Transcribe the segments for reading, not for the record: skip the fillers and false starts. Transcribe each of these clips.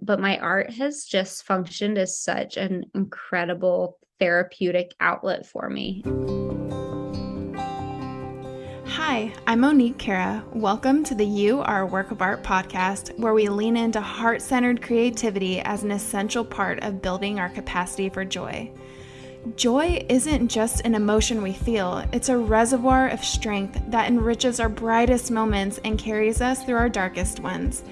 but my art has just functioned as such an incredible therapeutic outlet for me. Hi, I'm Monique, Cara. Welcome to the You Are a Work of Art podcast, where we lean into heart-centered creativity as an essential part of building our capacity for joy. Joy isn't just an emotion we feel, it's a reservoir of strength that enriches our brightest moments and carries us through our darkest ones.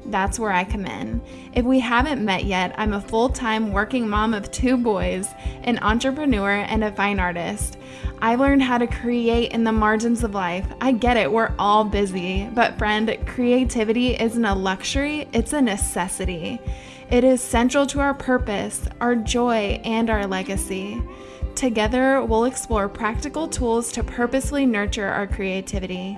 That's where I come in. If we haven't met yet, I'm a full-time working mom of 2 boys, an entrepreneur, and a fine artist. I learned how to create in the margins of life. I get it, we're all busy, but friend, creativity isn't a luxury, it's a necessity. It is central to our purpose, our joy, and our legacy. Together, we'll explore practical tools to purposely nurture our creativity.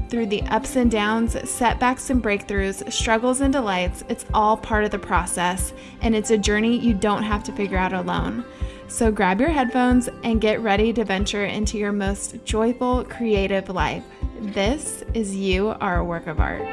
Through the ups and downs, setbacks and breakthroughs, struggles and delights, it's all part of the process, and it's a journey you don't have to figure out alone. So grab your headphones and get ready to venture into your most joyful, creative life. This is You Are a Work of Art.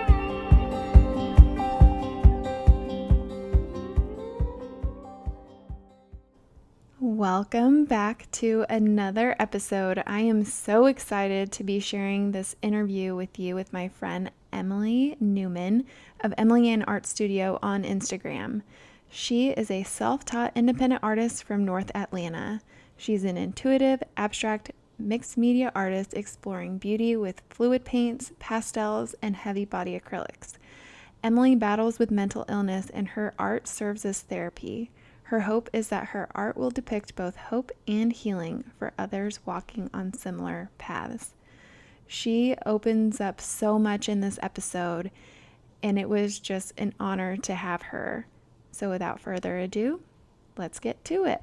Welcome back to another episode. I am so excited to be sharing this interview with you with my friend Emily Newman of Emily Ann Art Studio on Instagram. She is a self-taught independent artist from North Atlanta. She's an intuitive, abstract, mixed media artist exploring beauty with fluid paints, pastels, and heavy body acrylics. Emily battles with mental illness and her art serves as therapy. Her hope is that her art will depict both hope and healing for others walking on similar paths. She opens up so much in this episode, and it was just an honor to have her. So without further ado, let's get to it.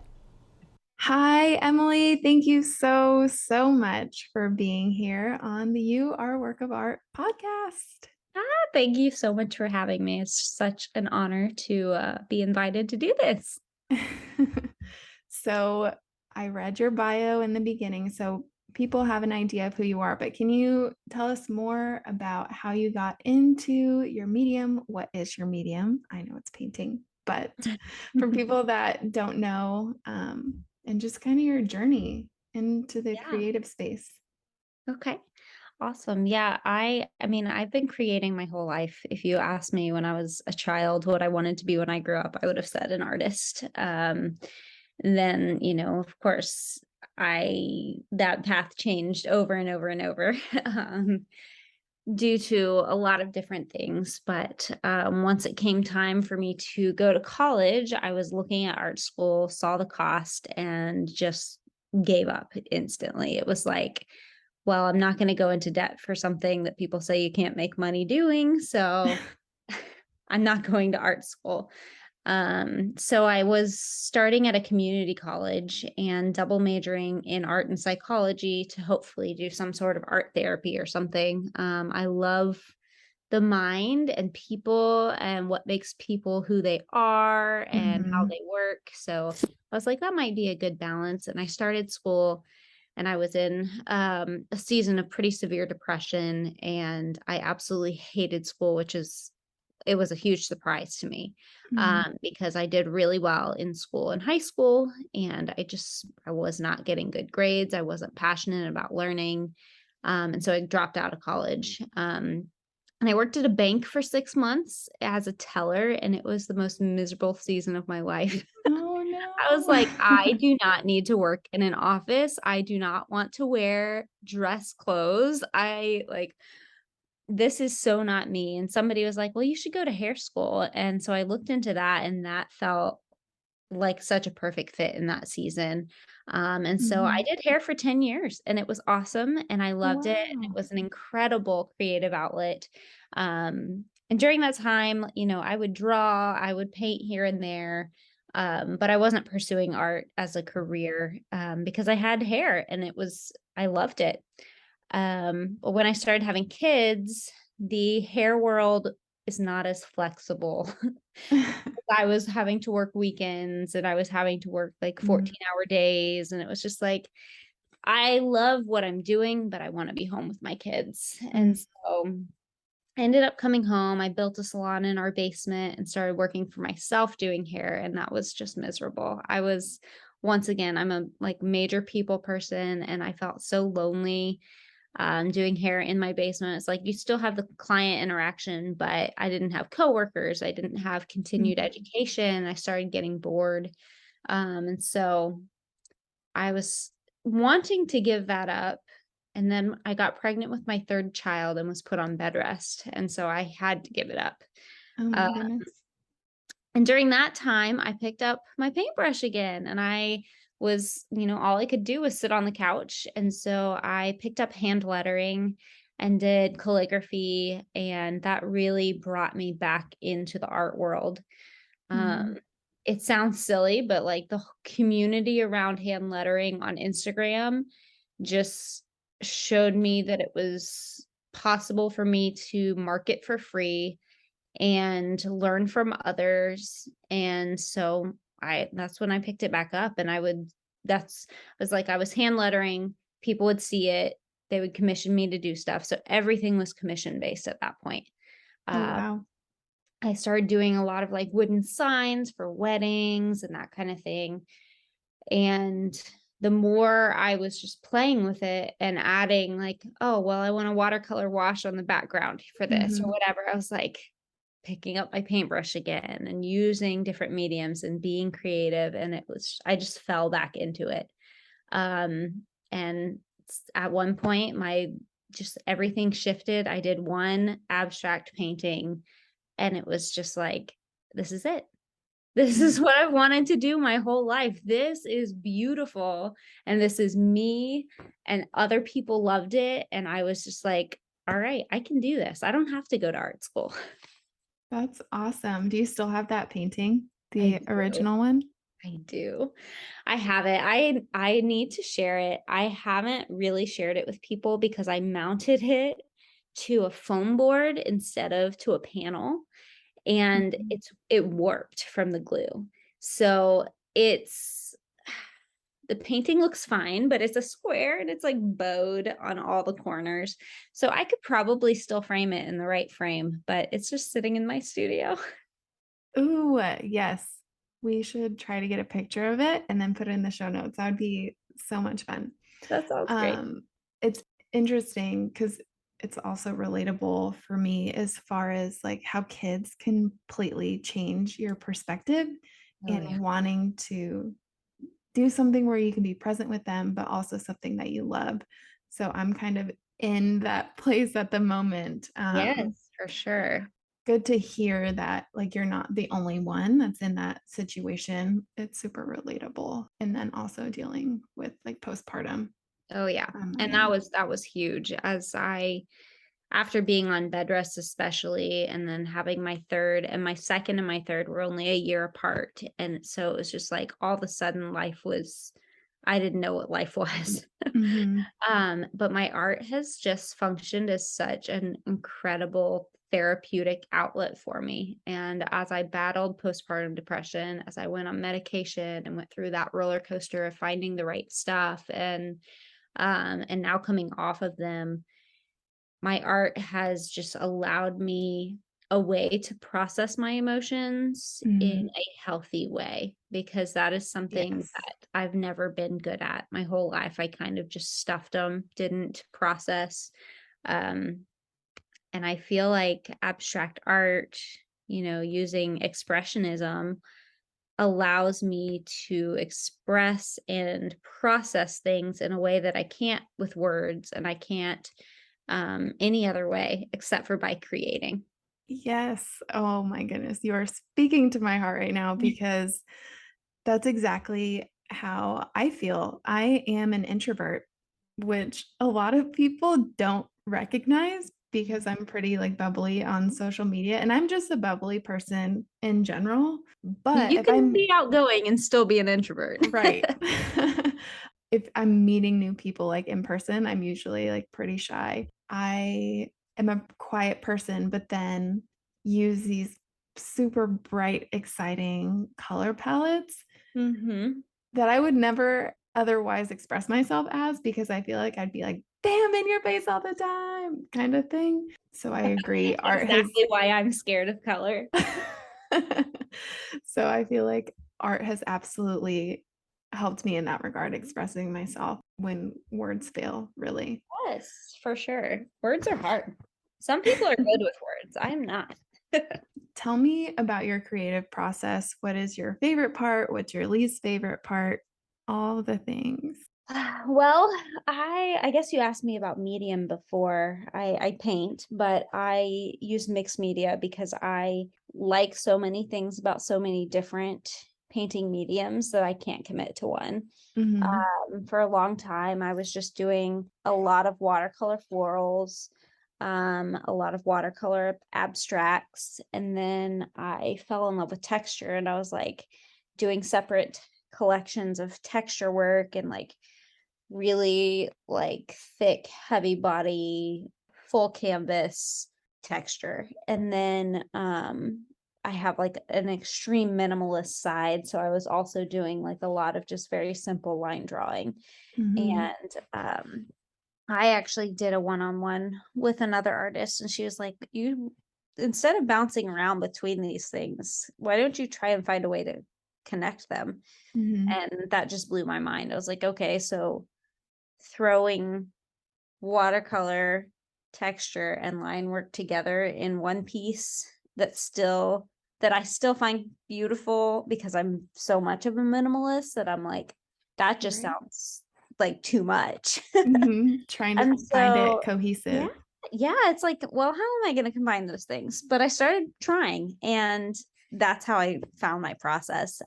Hi, Emily. Thank you so much for being here on the You Are a Work of Art podcast. Thank you so much for having me. It's such an honor to be invited to do this. So I read your bio in the beginning, so people have an idea of who you are, but can you tell us more about how you got into your medium? What is your medium? I know it's painting, but for people that don't know, and just kind of your journey into the Yeah. creative space. Okay. Awesome. Yeah, I mean, I've been creating my whole life. If you asked me when I was a child what I wanted to be when I grew up, I would have said an artist. Then, of course, I that path changed over and over and over. Due to a lot of different things. But once it came time for me to go to college, I was looking at art school, saw the cost, and just gave up instantly. It was like, well, I'm not going to go into debt for something that people say you can't make money doing. So I'm not going to art school. So I was starting at a community college and double majoring in art and psychology to hopefully do some sort of art therapy or something. I love the mind and people and what makes people who they are and how they work. So I was like, that might be a good balance. And I started school and I was in a season of pretty severe depression and I absolutely hated school, it was a huge surprise to me because I did really well in school and high school, and I was not getting good grades. I wasn't passionate about learning. And so I dropped out of college. And I worked at a bank for 6 months as a teller, and it was the most miserable season of my life. Oh I was like, I no. do not need to work in an office. I do not want to wear dress clothes. This is so not me. And somebody was like, well, you should go to hair school. And so I looked into that, and that felt like such a perfect fit in that season. And so I did hair for 10 years and it was awesome. And I loved it. And it Wow. was an incredible creative outlet. And during that time, I would draw, I would paint here and there. But I wasn't pursuing art as a career because I had hair and I loved it. But when I started having kids, the hair world is not as flexible. I was having to work weekends and I was having to work like 14-hour days. And it was just like, I love what I'm doing, but I want to be home with my kids. And so I ended up coming home. I built a salon in our basement and started working for myself doing hair, and that was just miserable. I was once again, I'm a like major people person, and I felt so lonely doing hair in my basement. It's like you still have the client interaction, but I didn't have coworkers. I didn't have continued Mhm. education. I started getting bored. And so I was wanting to give that up. And then I got pregnant with my third child and was put on bed rest. And so I had to give it up. Oh Uh, my goodness. and during that time, I picked up my paintbrush again. And I was, all I could do was sit on the couch. And so I picked up hand lettering and did calligraphy. And that really brought me back into the art world. Mhm. Um, it sounds silly, but like the community around hand lettering on Instagram just showed me that it was possible for me to market for free and learn from others. And so that's when I picked it back up and that's I was like I was hand lettering, people would see it, they would commission me to do stuff. So everything was commission based at that point. Oh, Uh, wow. I started doing a lot of like wooden signs for weddings and that kind of thing. And the more I was just playing with it and adding like, oh, well, I want a watercolor wash on the background for this or Mhm. whatever, I was like picking up my paintbrush again and using different mediums and being creative. And I just fell back into it. And at one point, just everything shifted. I did one abstract painting and it was just like, this is it. This is what I've wanted to do my whole life. This is beautiful, and this is me, and other people loved it, and I was just like, "All right, I can do this. I don't have to go to art school." That's awesome. Do you still have that painting? I The do. original one? I do. I have it. I need to share it. I haven't really shared it with people because I mounted it to a foam board instead of to a panel, and Mhm. it warped from the glue. So, it's the painting looks fine, but it's a square and it's like bowed on all the corners. So I could probably still frame it in the right frame, but it's just sitting in my studio. Ooh, yes. We should try to get a picture of it and then put it in the show notes. That would be so much fun. That sounds great. It's interesting because it's also relatable for me as far as like how kids completely change your perspective Oh, yeah. and wanting to do something where you can be present with them, but also something that you love. So I'm kind of in that place at the moment. Yes, for sure. Good to hear that like you're not the only one that's in that situation. It's super relatable. And then also dealing with like postpartum Oh, yeah. on my And end. that was huge as after being on bed rest especially, and then having my third and my second and my third were only a year apart. And so it was just like all of a sudden I didn't know what life was. Mhm. But my art has just functioned as such an incredible therapeutic outlet for me. And as I battled postpartum depression, as I went on medication and went through that roller coaster of finding the right stuff and now coming off of them, my art has just allowed me a way to process my emotions in Mhm. a healthy way because that is something Yes. that I've never been good at my whole life. I kind of just stuffed them, didn't process. Um, and I feel like abstract art, using expressionism allows me to express and process things in a way that I can't with words and I can't any other way except for by creating. Yes. Oh my goodness. You are speaking to my heart right now because that's exactly how I feel. I am an introvert, which a lot of people don't recognize because I'm pretty like bubbly on social media and I'm just a bubbly person in general. But You if can I'm be outgoing and still be an introvert. right, if I'm meeting new people like in person, I'm usually like pretty shy. I am a quiet person, but then use these super bright, exciting color palettes Mhm. that I would never otherwise express myself as because I feel like I'd be like bam, in your face all the time kind of thing. So I agree. Art has Exactly why I'm scared of color. So I feel like art has absolutely helped me in that regard, expressing myself when words fail, really. Yes, for sure. Words are hard. Some people are good with words. I'm not. Tell me about your creative process. What is your favorite part? What's your least favorite part? All the things. Well, I guess you asked me about medium before. I paint, but I use mixed media because I like so many things about so many different painting mediums that I can't commit to one. Mhm. For a long time, I was just doing a lot of watercolor florals, a lot of watercolor abstracts, and then I fell in love with texture, and I was like doing separate collections of texture work and like really like thick, heavy body, full canvas texture. And then I have like an extreme minimalist side. So I was also doing like a lot of just very simple line drawing. Mhm. And I actually did a one-on-one with another artist, and she was like, "You instead of bouncing around between these things, why don't you try and find a way to connect them?" Mhm. And that just blew my mind. I was like, "Okay, so throwing watercolor, texture, and line work together in one piece that I still find beautiful because I'm so much of a minimalist that I'm like, that just Right. sounds like too much." Mhm. Trying to And find it so yeah, cohesive. yeah, it's like, well, how am I gonna combine those things? But I started trying, and that's how I found my process.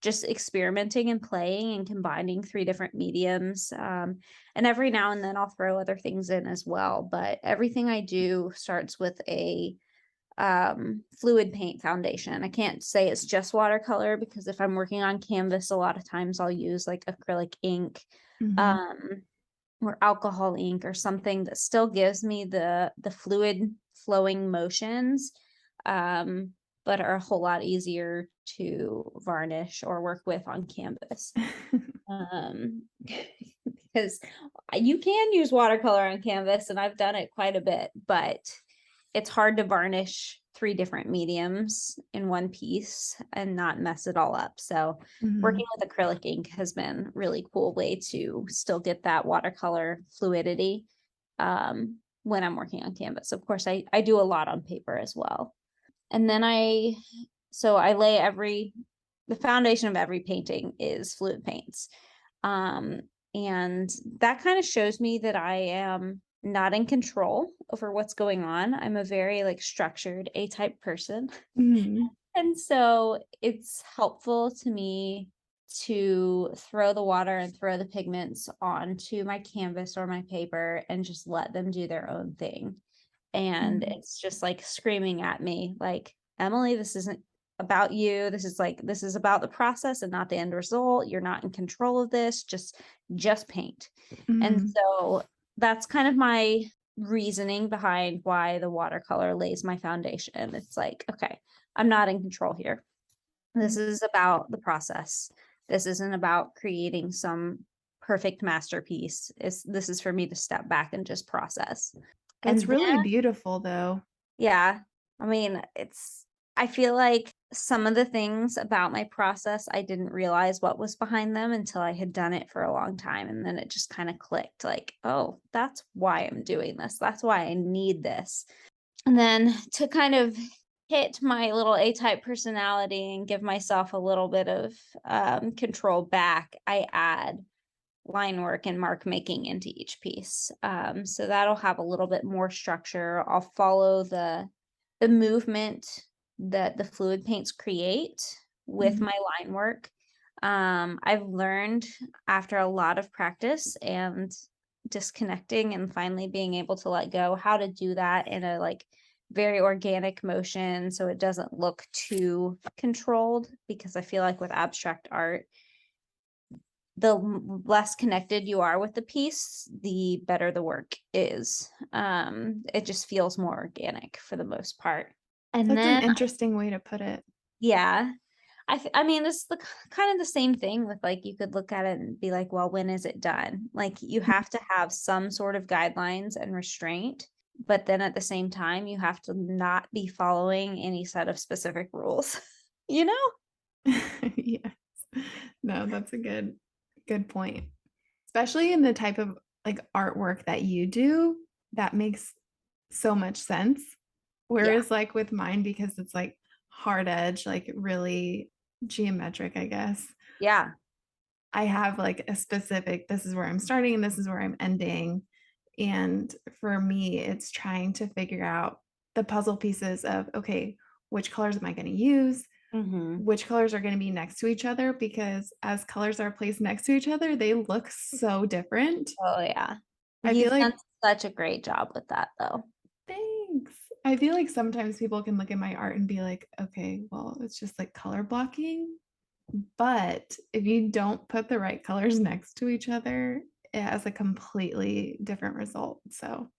Just experimenting and playing and combining 3 different mediums, and every now and then I'll throw other things in as well, but everything I do starts with a, fluid paint foundation. I can't say it's just watercolor because if I'm working on canvas, a lot of times I'll use, like, acrylic ink, Mhm. um or alcohol ink or something that still gives me the fluid flowing motions, um, but are a whole lot easier to varnish or work with on canvas. Um, because you can use watercolor on canvas, and I've done it quite a bit, but it's hard to varnish 3 different mediums in one piece and not mess it all up. So working Mhm. with acrylic ink has been really cool way to still get that watercolor fluidity, when I'm working on canvas. Of course, I do a lot on paper as well. And then I lay the foundation of every painting is fluid paints. Um, and that kind of shows me that I am not in control over what's going on. I'm a very like structured A-type person. Mhm. And so it's helpful to me to throw the water and throw the pigments onto my canvas or my paper and just let them do their own thing. And Mhm. it's just like screaming at me, like, Emily, this isn't about you. This is about the process and not the end result. You're not in control of this. Just paint. And Mhm. so that's kind of my reasoning behind why the watercolor lays my foundation. It's like, okay, I'm not in control here. This is about the process. This isn't about creating some perfect masterpiece. This is for me to step back and just process. That's And then, really beautiful, though. yeah, I mean, I feel like some of the things about my process, I didn't realize what was behind them until I had done it for a long time. And then it just kind of clicked like, oh, that's why I'm doing this. That's why I need this. And then to kind of hit my little A-type personality and give myself a little bit of control back, I add line work and mark making into each piece. So that'll have a little bit more structure. I'll follow the movement that the fluid paints create with Mhm. my line work. I've learned after a lot of practice and disconnecting and finally being able to let go how to do that in a like very organic motion so it doesn't look too controlled because I feel like with abstract art less connected you are with the piece, the better the work is. It just feels more organic for the most part. And That's an then, interesting way to put it. yeah, I mean, it's the kind of the same thing with like, you could look at it and be like, well, when is it done? Like, you have to have some sort of guidelines and restraint, but then at the same time, you have to not be following any set of specific rules, you know? Yes. No, that's a good point. Especially in the type of like artwork that you do, that makes so much sense. Yeah. Whereas like with mine, because it's like hard edge, like really geometric, I guess. Yeah. I have like a specific, this is where I'm starting and this is where I'm ending. And for me, it's trying to figure out the puzzle pieces of, okay, which colors am I going to use? Hmm. Which colors are going to be next to each other? Because as colors are placed next to each other, they look so different. Oh, yeah. I feel You've done like, such a great job with that, though. thanks. I feel like sometimes people can look at my art and be like, okay, well, it's just like color blocking. But if you don't put the right colors next to each other, it has a completely different result. So,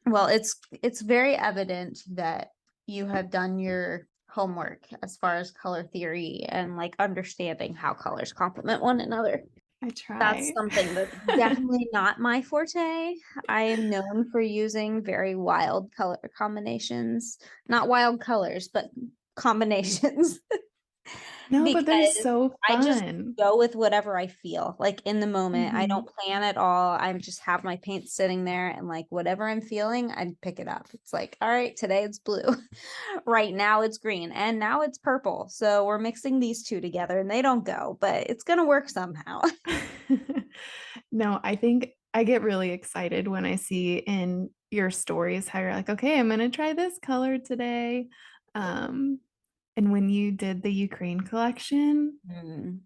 Well, it's very evident that you have done your homework as far as color theory and like understanding how colors complement one another. I That's try. something that's definitely not my forte. I am known for using very wild color combinations, not wild colors, but combinations. No, but they're Because so I just fun. go with whatever I feel like in the moment. I Mhm. don't plan at all. I just have my paint sitting there and like whatever I'm feeling, I pick it up. It's like, all right, today it's blue. Right now it's green and now it's purple. So we're mixing these two together and they don't go, but it's going to work somehow. No, I think I get really excited when I see in your stories how you're like, okay, I'm gonna try this color today. Um, and when you did the Ukraine collection, Mm.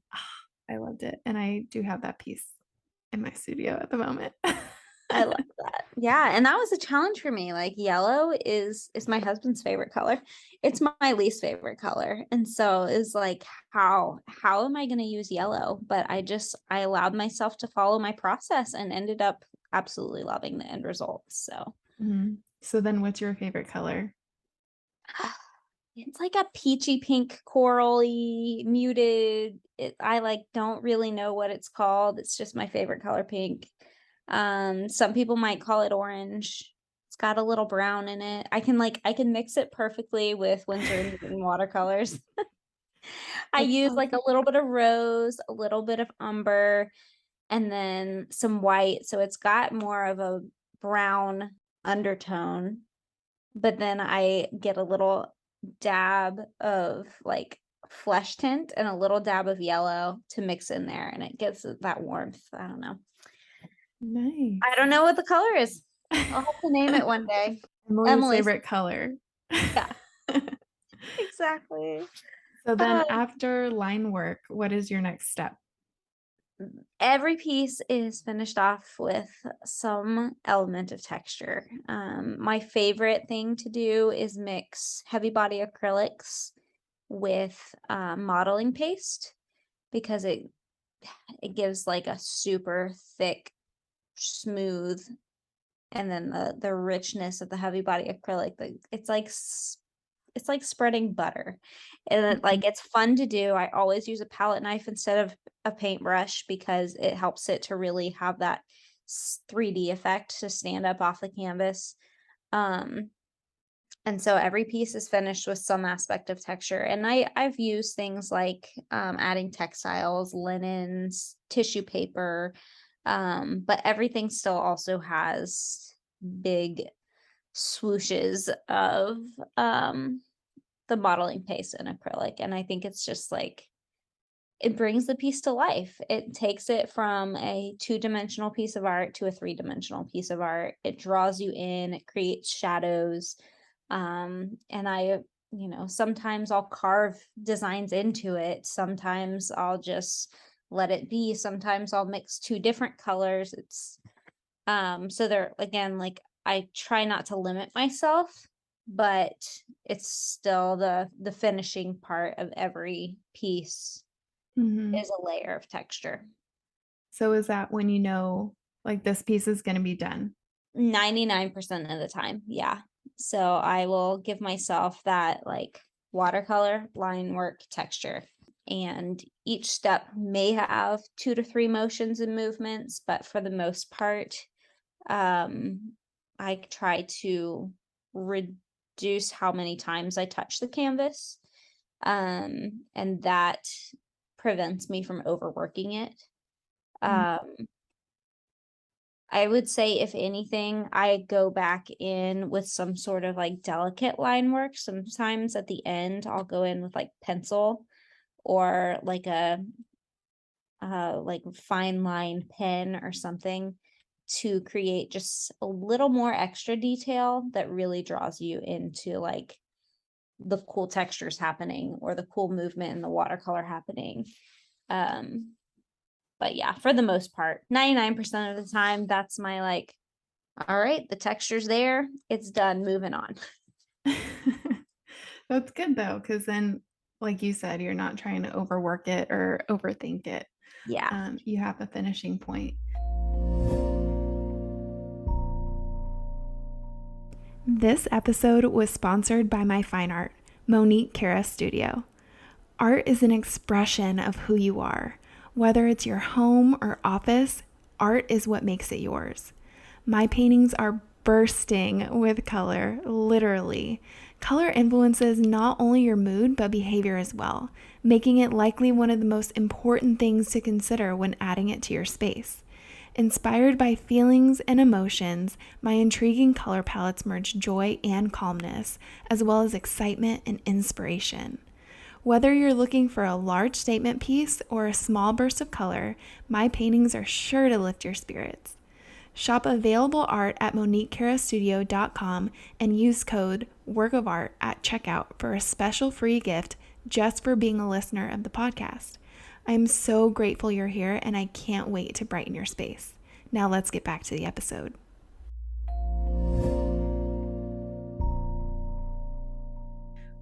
I loved it. And I do have that piece in my studio at the moment. I love that. Yeah, and that was a challenge for me. Like yellow is my husband's favorite color. It's my least favorite color. And so is like how am I going to use yellow? But I allowed myself to follow my process and ended up absolutely loving the end result. So Mhm. So then what's your favorite color? it's like a peachy pink corally muted. I like don't really know what it's called. It's just my favorite color pink. Some people might call it orange. It's got a little brown in it. I can mix it perfectly with Winsor and Newton watercolors. I That's use like a awesome. little bit of rose, a little bit of umber, and then some white. So it's got more of a brown undertone, but then I get a little dab of like flesh tint and a little dab of yellow to mix in there, and it gives it that warmth. I don't know. I Nice. don't know what the color is. I'll have to name it one day. Emily's Emily's. favorite color. Yeah, exactly. So then Uh, after line work, what is your next step? every piece is finished off with some element of texture. My favorite thing to do is mix heavy body acrylics with modeling paste because it gives like a super thick, smooth, and then the richness of the heavy body acrylic. It's like spreading butter, and Mhm. it's fun to do. I always use a palette knife instead of a paintbrush because it helps it to really have that 3D effect to stand up off the canvas. Um, and so every piece is finished with some aspect of texture. And I've used things like adding textiles, linens, tissue paper, but everything still also has big swooshes of um, the modeling paste and acrylic. And I think it's just like it brings the piece to life. It takes it from a two-dimensional piece of art to a three-dimensional piece of art. It draws you in, it creates shadows. And sometimes I'll carve designs into it. Sometimes I'll just let it be. Sometimes I'll mix two different colors. So they're again like I try not to limit myself, but it's still the finishing part of every piece Mhm. is a layer of texture. So is that when you know like this piece is going to be done? 99% of the time, yeah. So I will give myself that like watercolor, line work, texture. And each step may have 2 to 3 motions and movements, but for the most part, I try to reduce how many times I touch the canvas, and that prevents me from overworking it. Mm. Um, I would say if anything, I go back in with some sort of, like, delicate line work. Sometimes at the end, I'll go in with, like, pencil or, like, fine line pen or something to create just a little more extra detail that really draws you into, like, the cool textures happening or the cool movement in the watercolor happening. Um, but yeah, for the most part, 99% of the time, that's my like, all right, the texture's there, it's done, moving on. That's good though, because then, like you said, you're not trying to overwork it or overthink it. Yeah. You have a finishing point. This episode was sponsored by my fine art, Monique Cara Studio. Art is an expression of who you are. Whether it's your home or office, art is what makes it yours. My paintings are bursting with color, literally. Color influences not only your mood, but behavior as well, making it likely one of the most important things to consider when adding it to your space. Inspired by feelings and emotions, my intriguing color palettes merge joy and calmness, as well as excitement and inspiration. Whether you're looking for a large statement piece or a small burst of color, my paintings are sure to lift your spirits. Shop available art at moniquecarastudio.com and use code WORKOFART at checkout for a special free gift just for being a listener of the podcast. I am so grateful you're here and I can't wait to brighten your space. Now let's get back to the episode.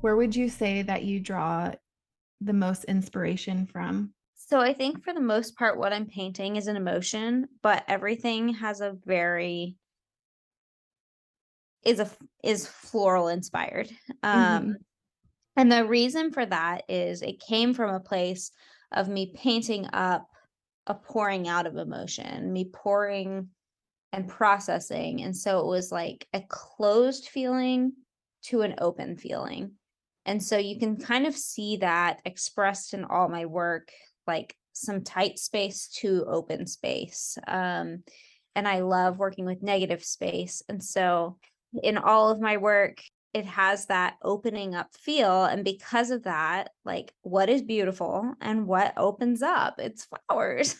Where would you say that you draw the most inspiration from? So I think for the most part, what I'm painting is an emotion, but everything has a very is floral inspired. Mm-hmm. And the reason for that is it came from a place of me painting up a pouring out of emotion, me pouring and processing. And so it was like a closed feeling to an open feeling. And so you can kind of see that expressed in all my work, like some tight space to open space. And I love working with negative space. And so in all of my work, it has that opening up feel. And because of that, like what is beautiful and what opens up? It's flowers.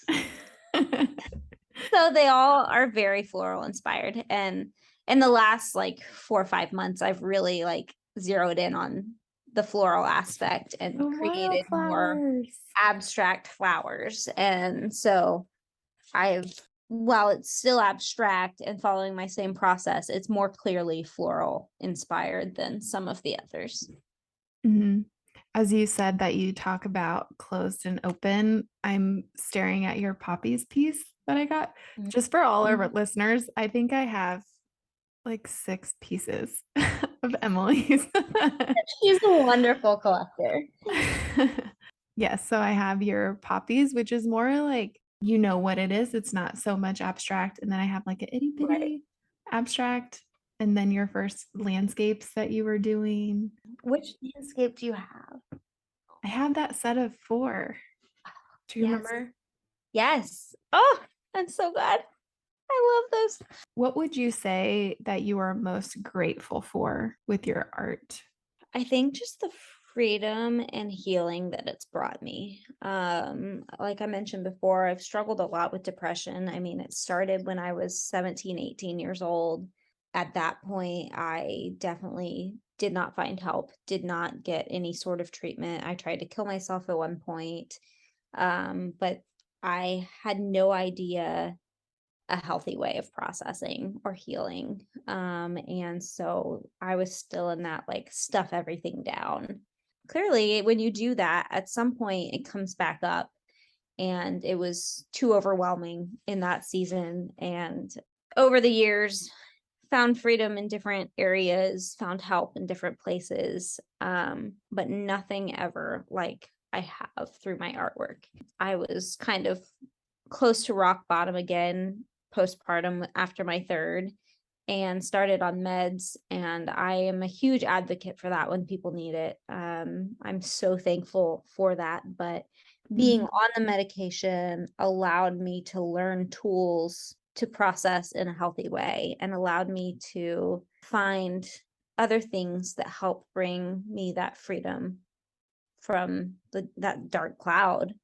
So they all are very floral inspired. And in the last like 4 or 5 months, I've really like zeroed in on the floral aspect The and created more wildflowers. abstract flowers. And so I've, while it's still abstract and following my same process, it's more clearly floral inspired than some of the others. Mm-hmm. As you said that you talk about closed and open, I'm staring at your poppies piece that I got. Just for all our listeners, I think I have like 6 pieces of Emily's. She's a wonderful collector. Yes, so I have your poppies, which is more like you know what it is. It's not so much abstract. And then I have like an itty bitty Right. abstract. And then your first landscapes that you were doing. Which landscape do you have? I have that set of 4. Do you Yes. remember? Yes. Oh, I'm so glad. I love those. What would you say that you are most grateful for with your art? I think just the freedom and healing that it's brought me. Like I mentioned before, I've struggled a lot with depression. I mean, it started when I was 17, 18 years old. At that point, I definitely did not find help, did not get any sort of treatment. I tried to kill myself at one point. But I had no idea a healthy way of processing or healing. And so I was still in that like stuff everything down. Clearly, when you do that, at some point it comes back up. And it was too overwhelming in that season. And over the years, found freedom in different areas, found help in different places. But nothing ever like I have through my artwork. I was kind of close to rock bottom again postpartum after my third and started on meds, and I am a huge advocate for that when people need it. I'm so thankful for that, but being Mhm. on the medication allowed me to learn tools to process in a healthy way and allowed me to find other things that help bring me that freedom from that dark cloud,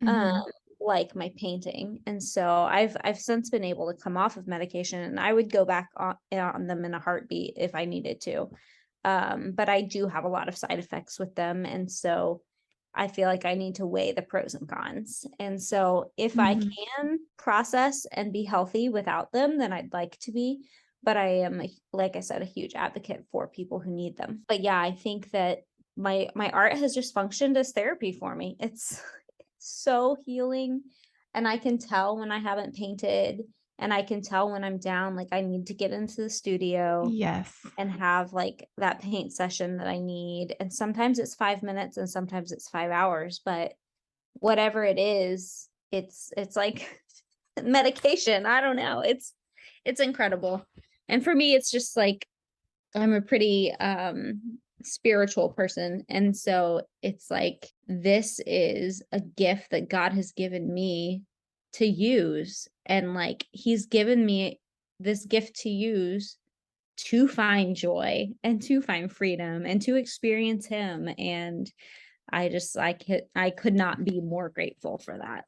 um, Mhm. like my painting. And so I've since been able to come off of medication, and I would go back on them in a heartbeat if I needed to. But I do have a lot of side effects with them, and so I feel like I need to weigh the pros and cons. And so if I Mhm. can process and be healthy without them, then I'd like to be. But I am, like I said, a huge advocate for people who need them. But yeah, I think that my art has just functioned as therapy for me. It's so healing, and I can tell when I haven't painted, and I can tell when I'm down, like I need to get into the studio Yes. and have like that paint session that I need. And sometimes it's 5 minutes and sometimes it's 5 hours, but whatever it is, it's like medication. I don't know. It's incredible. And for me, it's just like I'm a pretty spiritual person, and so it's like this is a gift that God has given me to use, and like he's given me this gift to use to find joy and to find freedom and to experience him, and I could not be more grateful for that.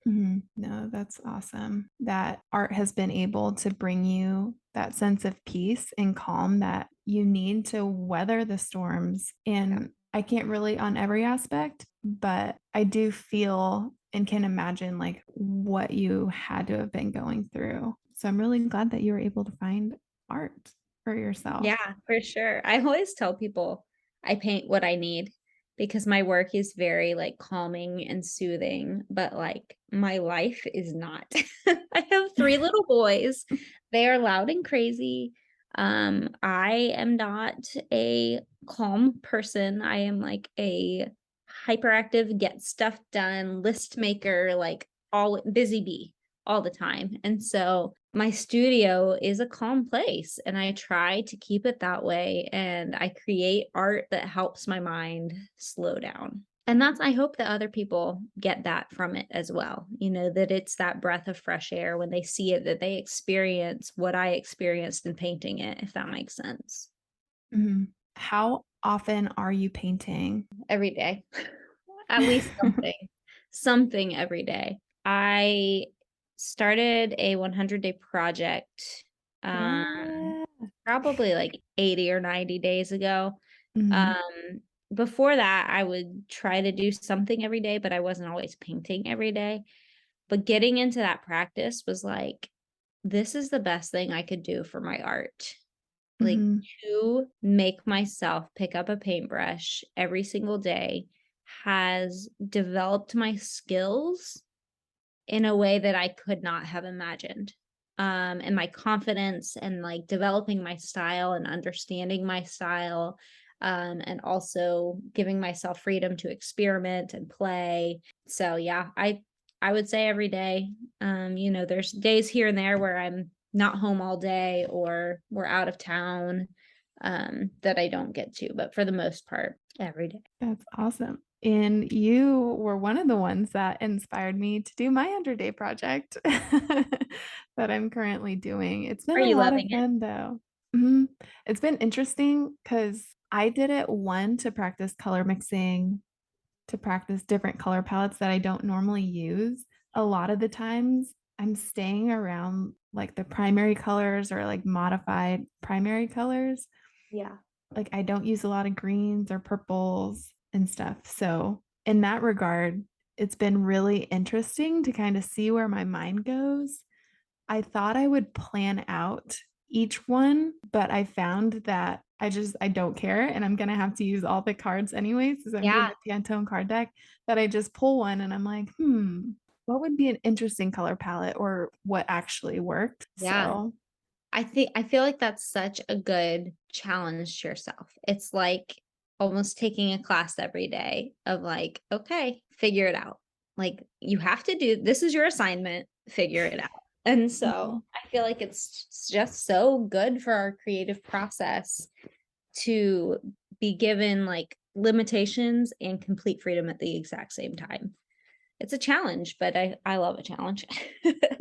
Mhm. No, that's awesome. That art has been able to bring you that sense of peace and calm that you need to weather the storms. Yeah. And I can't relate on every aspect, but I do feel and can imagine like what you had to have been going through. So I'm really glad that you were able to find art for yourself. Yeah, for sure. I always tell people I paint what I need because my work is very like calming and soothing, but like my life is not. I have three little boys. They are loud and crazy. I am not a calm person. I am like a hyperactive, get stuff done, list maker, like all busy bee all the time. And so my studio is a calm place, and I try to keep it that way. And I create art that helps my mind slow down. And I hope that other people get that from it as well. That it's that breath of fresh air when they see it, that they experience what I experienced in painting it, if that makes sense. Mhm. How often are you painting? Every day, at least something every day. I started a 100-day project, um, What? probably like 80 or 90 days ago. Mhm. Um, Before that, I would try to do something every day, but I wasn't always painting every day. But getting into that practice was like, this is the best thing I could do for my art. Like, Mhm. to make myself pick up a paintbrush every single day has developed my skills in a way that I could not have imagined. And my confidence and like developing my style and understanding my style, and also giving myself freedom to experiment and play. So yeah, I would say every day. There's days here and there where I'm not home all day or we're out of town, that I don't get to, but for the most part, every day. That's awesome. And you were one of the ones that inspired me to do my 100-day project that I'm currently doing. It's been Are a you lot of loving it? fun though. Mhm. It's been interesting because I did it one to practice color mixing, to practice different color palettes that I don't normally use. A lot of the times I'm staying around like the primary colors or like modified primary colors. Yeah. Like I don't use a lot of greens or purples and stuff. So, in that regard, it's been really interesting to kind of see where my mind goes. I thought I would plan out each one, but I found that I don't care and I'm going to have to use all the cards anyways because I'm doing Yeah. the Pantone card deck that I just pull one and I'm like, what would be an interesting color palette or what actually worked? Yeah. So, I feel like that's such a good challenge to yourself. It's like almost taking a class every day of like, okay, figure it out. Like you have to do this is your assignment, figure it out. And Mhm. so I feel like it's just so good for our creative process to be given like limitations and complete freedom at the exact same time. It's a challenge, but I love a challenge.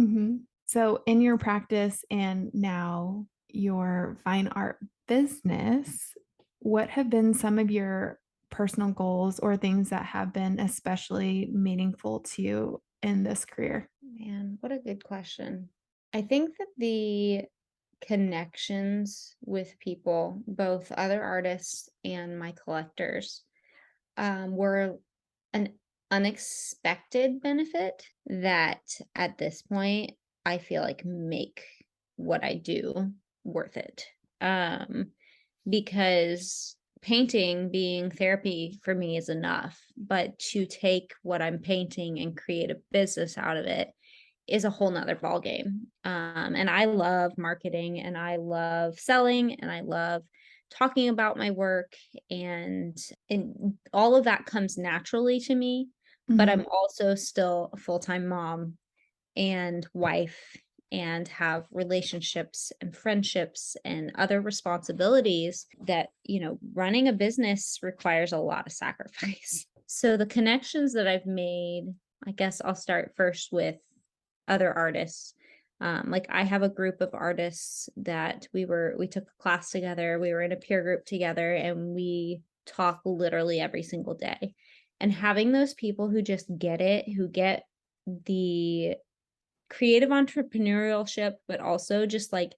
Mhm. So, in your practice and now your fine art business, what have been some of your personal goals or things that have been especially meaningful to you in this career? Man, what a good question. I think that the connections with people, both other artists and my collectors, were an unexpected benefit that at this point I feel like make what I do worth it. Because painting being therapy for me is enough, but to take what I'm painting and create a business out of it is a whole nother ball game. And I love marketing and I love selling and I love talking about my work and all of that comes naturally to me, but Mhm. I'm also still a full-time mom and wife and have relationships and friendships and other responsibilities that, running a business requires a lot of sacrifice. So the connections that I've made, I guess I'll start first with other artists. Like I have a group of artists that we took a class together, we were in a peer group together, and we talk literally every single day. And having those people who just get it, who get the creative entrepreneurship, but also just like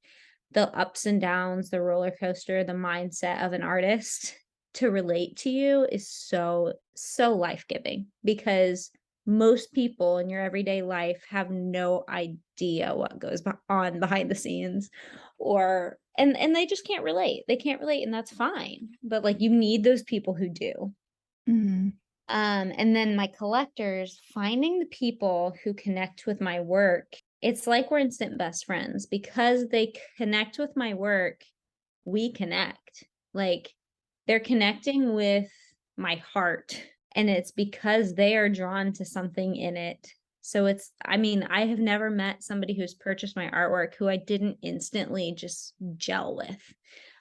the ups and downs, the roller coaster, the mindset of an artist to relate to you is so, so life giving because most people in your everyday life have no idea what goes on behind the scenes and they just can't relate. They can't relate and that's fine. But like you need those people who do. Mhm. And then my collectors, finding the people who connect with my work, it's like we're instant best friends because they connect with my work, we connect. Like they're connecting with my heart, and it's because they are drawn to something in it. So I mean, I have never met somebody who's purchased my artwork who I didn't instantly just gel with.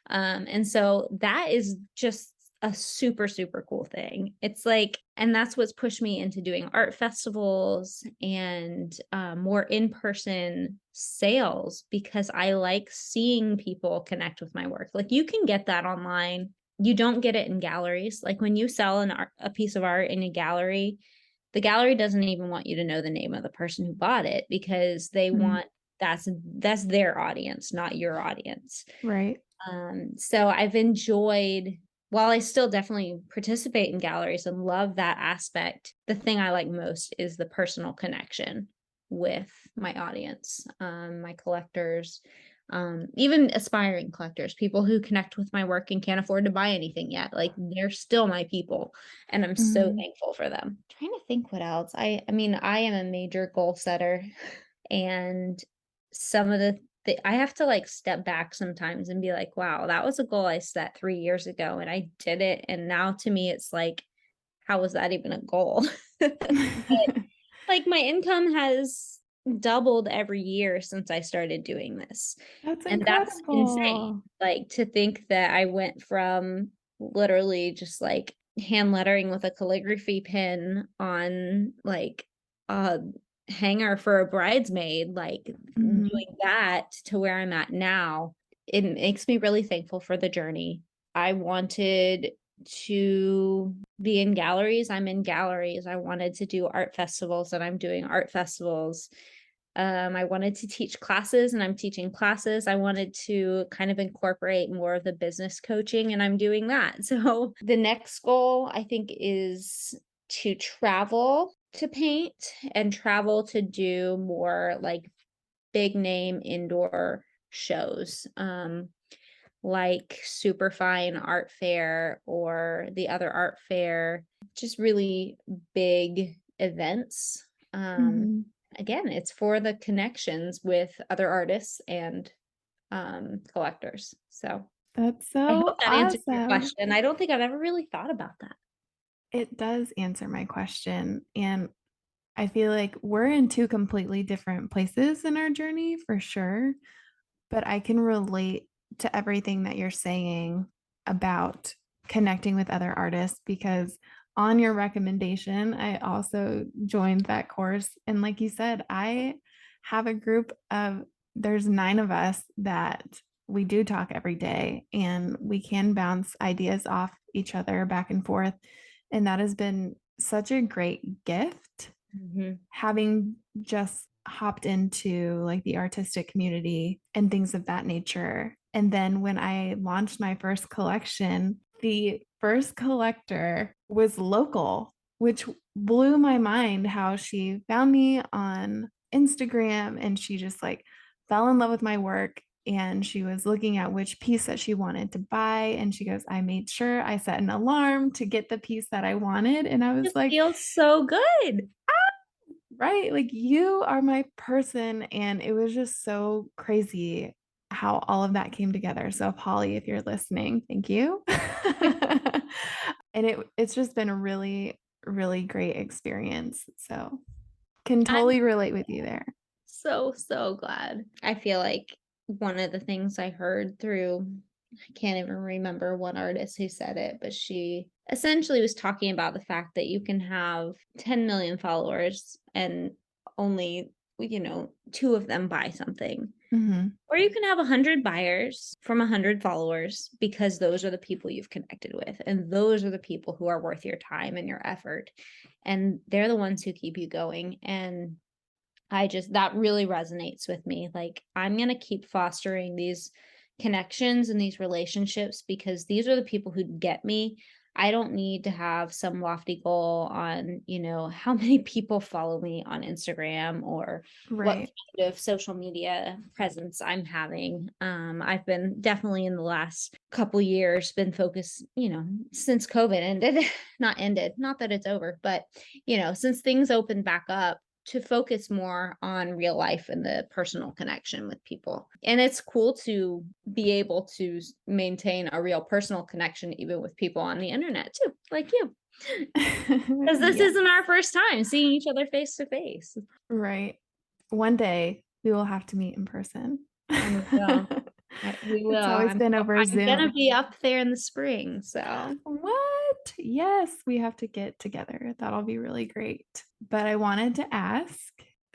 And so that is just a super, super cool thing. It's like, and that's what's pushed me into doing art festivals and more in person sales because I like seeing people connect with my work. Like you can get that online. You don't get it in galleries. Like when you sell a piece of art in a gallery, the gallery doesn't even want you to know the name of the person who bought it because they Mhm. want that's their audience, not your audience. Right. So I've enjoyed, while I still definitely participate in galleries and love that aspect, the thing I like most is the personal connection with my audience, my collectors, even aspiring collectors, people who connect with my work and can't afford to buy anything yet. Like they're still my people, and I'm so Mhm. thankful for them. Trying to think what else. I mean, I am a major goal setter, and some of I have to like step back sometimes and be like, wow, that was a goal I set 3 years ago and I did it. And now to me, it's like, how was that even a goal? But like my income has doubled every year since I started doing this. That's And that's insane. incredible. Like to think that I went from literally just like hand lettering with a calligraphy pen on like a hanger for a bridesmaid, like Mhm. doing that to where I'm at now. It makes me really thankful for the journey. I wanted to be in galleries. I'm in galleries. I wanted to do art festivals and I'm doing art festivals. I wanted to teach classes and I'm teaching classes. I wanted to kind of incorporate more of the business coaching and I'm doing that. So the next goal I think is to travel to paint and travel to do more like big name indoor shows. Like Superfine Art Fair or the other art fair, just really big events. Um, Mhm. Again, it's for the connections with other artists and collectors. So That's I so hope that answers your awesome. question. I don't think I've ever really thought about that. It does answer my question. And I feel like we're in two completely different places in our journey for sure. But I can relate to everything that you're saying about connecting with other artists because on your recommendation, I also joined that course. And like you said, I have a group of, there's 9 of us that we do talk every day and we can bounce ideas off each other back and forth. And that has been such a great gift Mhm. having just hopped into like the artistic community and things of that nature. And then when I launched my first collection, the first collector was local, which blew my mind how she found me on Instagram and she just like fell in love with my work. And she was looking at which piece that she wanted to buy. And she goes, I made sure I set an alarm to get the piece that I wanted. And I was It like, feels so good. right? Like you are my person. And it was just so crazy how all of that came together. So, Polly, if you're listening, thank you. And it's just been a really, really great experience. So, can I'm totally relate with you there. so, so glad. I feel like one of the things I heard through, I can't even remember one artist who said it, but she essentially was talking about the fact that you can have 10 million followers and only, 2 of them buy something. Hmm. Or you can have 100 buyers from 100 followers because those are the people you've connected with. And those are the people who are worth your time and your effort. And they're the ones who keep you going. And that really resonates with me. Like, I'm going to keep fostering these connections and these relationships because these are the people who get me. I don't need to have some lofty goal on, how many people follow me on Instagram or what Right. kind of social media presence I'm having. I've been definitely in the last couple years been focused, since COVID ended, not that it's over, but since things opened back up, to focus more on real life and the personal connection with people. And it's cool to be able to maintain a real personal connection even with people on the internet too, like you. Because this Yeah. isn't our first time seeing each other face to face. Right. One day we will have to meet in person. And we will. We will. It's always been over I'm gonna Zoom. be up there in the spring. So What? Yes, we have to get together. That'll be really great. But I wanted to ask,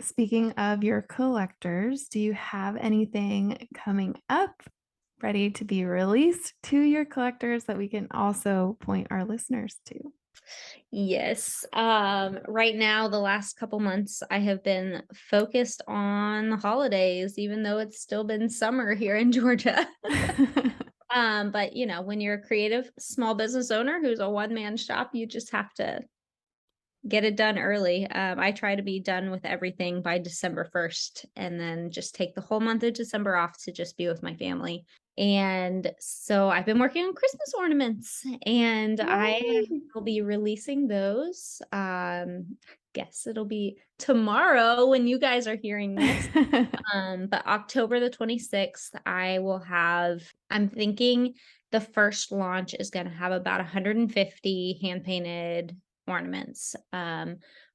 speaking of your collectors, do you have anything coming up ready to be released to your collectors that we can also point our listeners to? yes. Right now, the last couple months, I have been focused on the holidays, even though it's still been summer here in Georgia. But when you're a creative small business owner who's a one-man shop, you just have to get it done early. I try to be done with everything by December 1st and then just take the whole month of December off to just be with my family. And so I've been working on Christmas ornaments and I Yay. will be releasing those. Guess it'll be tomorrow when you guys are hearing this. But October the 26th, I'm thinking the first launch is going to have about 150 hand painted ornaments.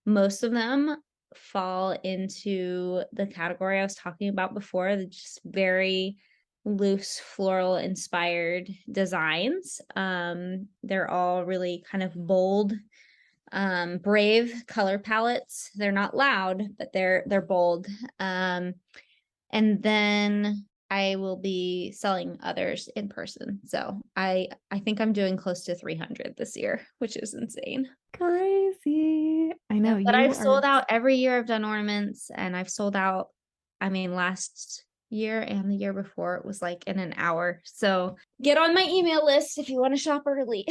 Most of them fall into the category I was talking about before, the just very loose floral inspired designs. They're all really kind of bold, brave color palettes. They're not loud, but they're bold. And then I will be selling others in person. So I think I'm doing close to 300 this year, which is insane. Crazy. I know Yeah, but you I've are. sold out every year I've done ornaments, and I've sold out, I mean, last year and the year before it was like in an hour. So get on my email list if you want to shop early.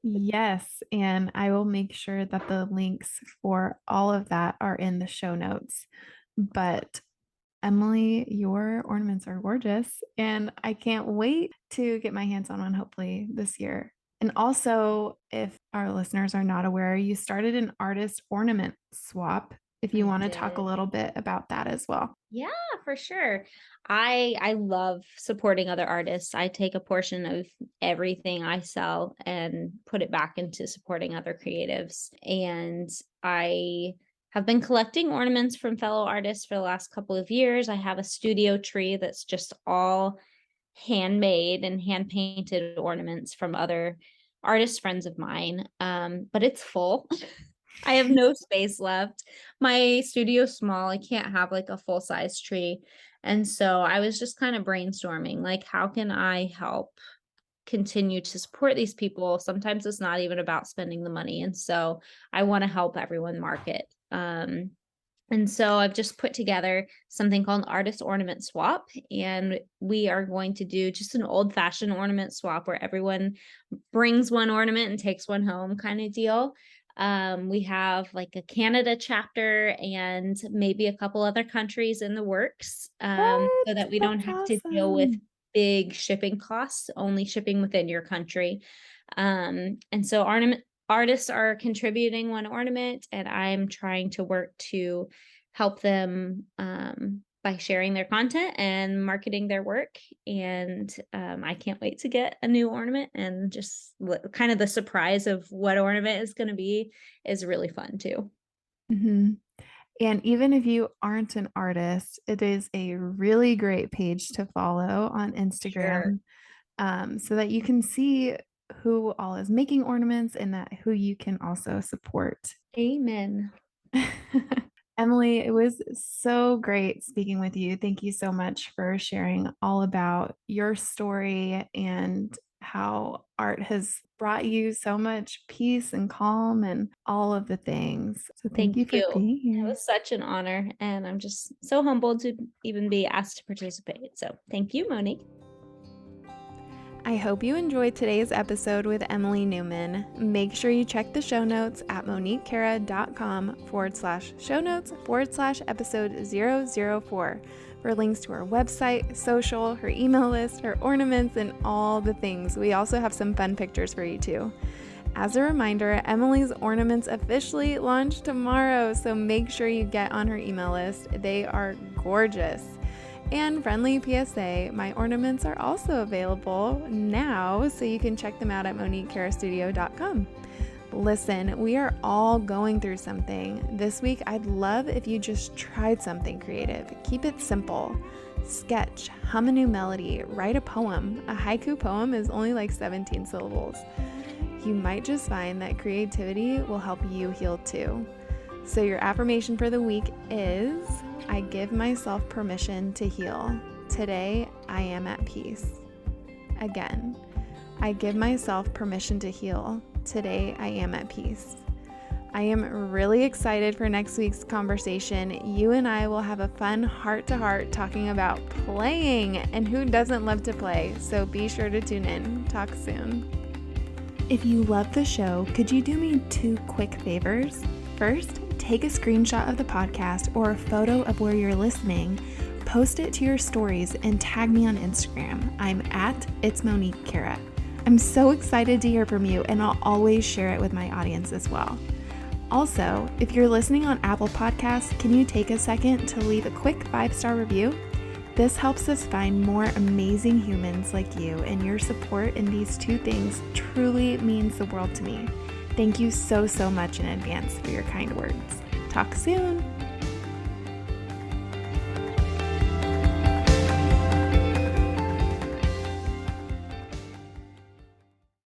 Yes, and I will make sure that the links for all of that are in the show notes. But Emily, your ornaments are gorgeous, and I can't wait to get my hands on one hopefully this year. And also, if our listeners are not aware, you started an artist ornament swap if you I want to talk a did. little bit about that as well. Yeah, for sure. I love supporting other artists. I take a portion of everything I sell and put it back into supporting other creatives. And I have been collecting ornaments from fellow artists for the last couple of years. I have a studio tree that's just all handmade and hand painted ornaments from other artist friends of mine. But it's full. I have no space left. My studio's small. I can't have like a full size tree. And so I was just kind of brainstorming, like, how can I help continue to support these people? Sometimes it's not even about spending the money. And so I want to help everyone market. And so I've just put together something called an artist ornament swap. And we are going to do just an old fashioned ornament swap where everyone brings one ornament and takes one home kind of deal. We have like a Canada chapter and maybe a couple other countries in the works, so What? that we don't That's have to deal with awesome. big shipping costs, only shipping within your country. And so ornament artists are contributing one ornament, and I'm trying to work to help them by sharing their content and marketing their work. And I can't wait to get a new ornament, and just kind of the surprise of what ornament is going to be is really fun too. Hmm. And even if you aren't an artist, it is a really great page to follow on Sure. Instagram, so that you can see who all is making ornaments and that who you can also support. Amen. Emily, it was so great speaking with you. Thank you so much for sharing all about your story and how art has brought you so much peace and calm and all of the things. So thank Thank you for you. being It here. was such an honor, and I'm just so humbled to even be asked to participate. So thank you, Monique. I hope you enjoyed today's episode with Emily Newman. Make sure you check the show notes at moniquecara.com/show notes/episode 004 for links to her website, social, her email list, her ornaments, and all the things. We also have some fun pictures for you too. As a reminder, Emily's ornaments officially launch tomorrow, so make sure you get on her email list. They are gorgeous. And friendly PSA, my ornaments are also available now, so you can check them out at moniquecarastudio.com. Listen, we are all going through something. This week, I'd love if you just tried something creative. Keep it simple. Sketch, hum a new melody, write a poem. A haiku poem is only like 17 syllables. You might just find that creativity will help you heal too. So your affirmation for the week is, I give myself permission to heal. Today, I am at peace. Again, I give myself permission to heal. Today, I am at peace. I am really excited for next week's conversation. You and I will have a fun heart-to-heart talking about playing, and who doesn't love to play? So be sure to tune in. Talk soon. If you love the show, could you do me 2 quick favors? First, take a screenshot of the podcast or a photo of where you're listening, post it to your stories, and tag me on Instagram. I'm at It's Monique Cara. I'm so excited to hear from you, and I'll always share it with my audience as well. Also, if you're listening on Apple Podcasts, can you take a second to leave a quick 5-star review? This helps us find more amazing humans like you, and your support in these 2 things truly means the world to me. Thank you so much in advance for your kind words. Talk soon.